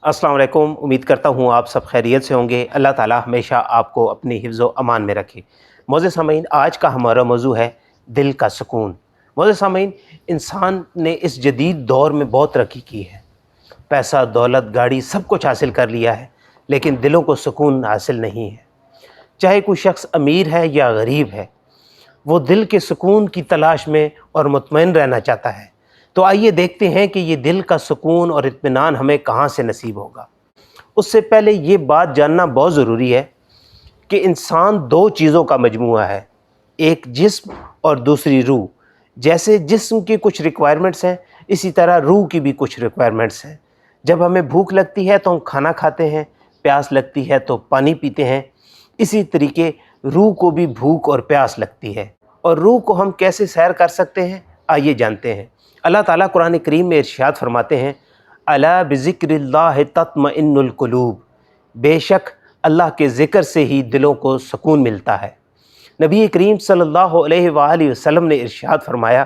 अस्सलाम वालेकुम। उम्मीद करता हूँ आप सब खैरियत से होंगे। अल्लाह ताला हमेशा आपको अपनी हिफ्ज़ व अमान में रखे। मोअज़्ज़िज़ सामीन, आज का हमारा मौजू है दिल का सुकून। मोअज़्ज़िज़ सामीन, इंसान ने इस जदीद दौर में बहुत तरक्की की है। पैसा, दौलत, गाड़ी सब कुछ हासिल कर लिया है, लेकिन दिलों को सुकून हासिल नहीं है। चाहे कोई शख्स अमीर है या गरीब है, वो दिल के सुकून की तलाश में और मुतमईन रहना चाहता है। तो आइए देखते हैं कि ये दिल का सुकून और इत्मीनान हमें कहाँ से नसीब होगा। उससे पहले ये बात जानना बहुत ज़रूरी है कि इंसान दो चीज़ों का मजमूआ है, एक जिस्म और दूसरी रूह। जैसे जिस्म की कुछ रिक्वायरमेंट्स हैं, इसी तरह रूह की भी कुछ रिक्वायरमेंट्स हैं। जब हमें भूख लगती है तो हम खाना खाते हैं, प्यास लगती है तो पानी पीते हैं। इसी तरीके रूह को भी भूख और प्यास लगती है। और रूह को हम कैसे सैर कर सकते हैं, आइए जानते हैं। अल्लाह ताला कुरान करीम में इरशाद फरमाते हैं, अला बिज़िक्रिल्लाहि तत्मइन्नुल कुलूब, बेशक अल्लाह के ज़िक्र से ही दिलों को सुकून मिलता है। नबी करीम सल्लल्लाहु अलैहि वसल्लम ने इरशाद फरमाया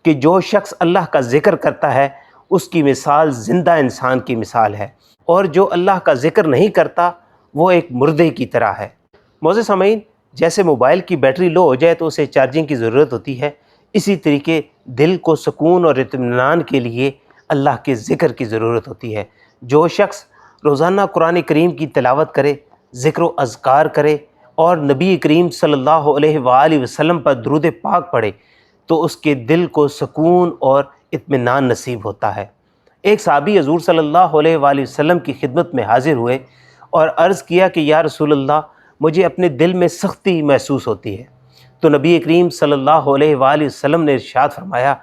कि जो शख्स अल्लाह का ज़िक्र करता है उसकी मिसाल ज़िंदा इंसान की मिसाल है, और जो अल्लाह का ज़िक्र नहीं करता वो एक मुर्दे की तरह है। मोअज़्ज़िज़ सामीन, जैसे मोबाइल की बैटरी लो हो जाए तो उसे चार्जिंग की ज़रूरत होती है, इसी तरीके दिल को सुकून और इत्मीनान के लिए अल्लाह के ज़िक्र की ज़रूरत होती है। जो शख्स रोज़ाना कुरान करीम की तिलावत करे, ज़िक्र व अज़कार करे और नबी करीम सल्लल्लाहु अलैहि वसल्लम पर दुरूद पाक पढ़े, तो उसके दिल को सुकून और इत्मीनान नसीब होता है। एक सहाबी हज़ूर सल्लल्लाहु अलैहि वसल्लम की खिदमत में हाज़िर हुए और अर्ज़ किया कि या रसूल अल्लाह, मुझे अपने दिल में सख्ती महसूस होती है। तो नबी करीम सल्लल्लाहु अलैहि वसल्लम ने इरशाद फरमाया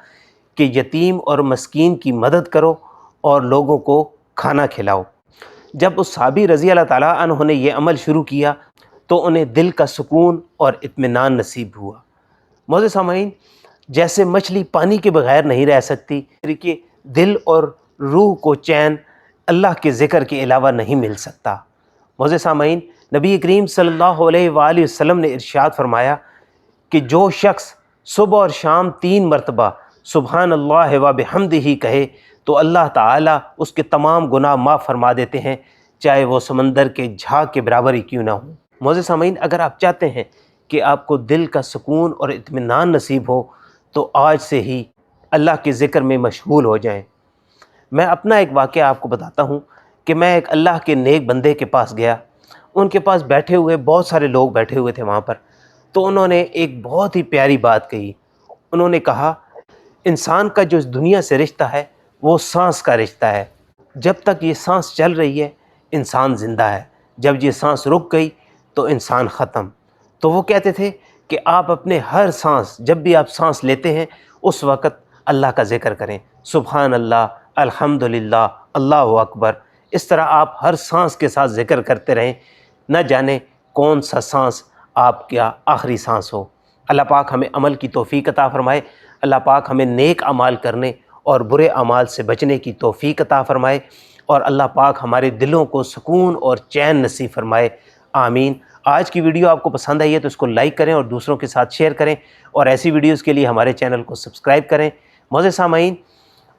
कि यतीम और मस्कीन की मदद करो और लोगों को खाना खिलाओ। जब उस सहाबी रज़ी अल्लाह ताला अन्हु ने यह अमल शुरू किया तो उन्हें दिल का सुकून और इत्मीनान नसीब हुआ। मोअज़्ज़िज़ सामीन, जैसे मछली पानी के बग़ैर नहीं रह सकती, तरीके दिल और रूह को चैन अल्लाह के ज़िक्र के अलावा नहीं मिल सकता। मोअज़्ज़िज़ सामीन, नबी करीम सल्लल्लाहु अलैहि वसल्लम ने इरशाद फरमाया कि जो शख्स सुबह और शाम 3 मरतबा सुबहान अल्लाह व बिहम्दिही कहे तो अल्लाह ताला उसके तमाम गुनाह माफ़ फरमा देते हैं, चाहे वो समंदर के झाग के बराबर ही क्यों ना हो। मोअज़्ज़िज़ सामीन, अगर आप चाहते हैं कि आपको दिल का सुकून और इत्मीनान नसीब हो तो आज से ही अल्लाह के ज़िक्र में मशगूल हो जाएं। मैं अपना एक वाक़या आपको बताता हूँ कि मैं एक अल्लाह के नेक बंदे के पास गया। उनके पास बैठे हुए बहुत सारे लोग बैठे हुए थे वहाँ पर। तो उन्होंने एक बहुत ही प्यारी बात कही। उन्होंने कहा, इंसान का जो इस दुनिया से रिश्ता है वो सांस का रिश्ता है। जब तक ये सांस चल रही है इंसान ज़िंदा है, जब ये सांस रुक गई तो इंसान ख़त्म। तो वो कहते थे कि आप अपने हर सांस, जब भी आप सांस लेते हैं उस वक़्त अल्लाह का ज़िक्र करें, सुबहान अल्लाह, अल्हम्दुलिल्लाह, अल्लाहु अकबर। इस तरह आप हर सांस के साथ ज़िक्र करते रहें, न जाने कौन सा सांस आपका आखिरी सांस हो। अल्लाह पाक हमें अमल की तौफ़ीक अता फ़रमाए। अल्लाह पाक हमें नेक अमाल करने और बुरे अमाल से बचने की तौफ़ीक अता फ़रमाए, और अल्लाह पाक हमारे दिलों को सुकून और चैन नसीब फ़रमाए। आमीन। आज की वीडियो आपको पसंद आई है तो इसको लाइक करें और दूसरों के साथ शेयर करें, और ऐसी वीडियोज़ के लिए हमारे चैनल को सब्सक्राइब करें। मोअज़्ज़िज़ सामीन,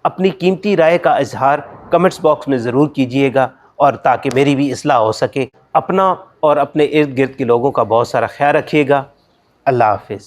अपनी कीमती राय का इजहार कमेंट्स बॉक्स में ज़रूर कीजिएगा, और ताकि मेरी भी इस्लाह हो सके। अपना और अपने इर्द गिर्द के लोगों का बहुत सारा ख्याल रखिएगा। अल्लाह हाफ़िज़।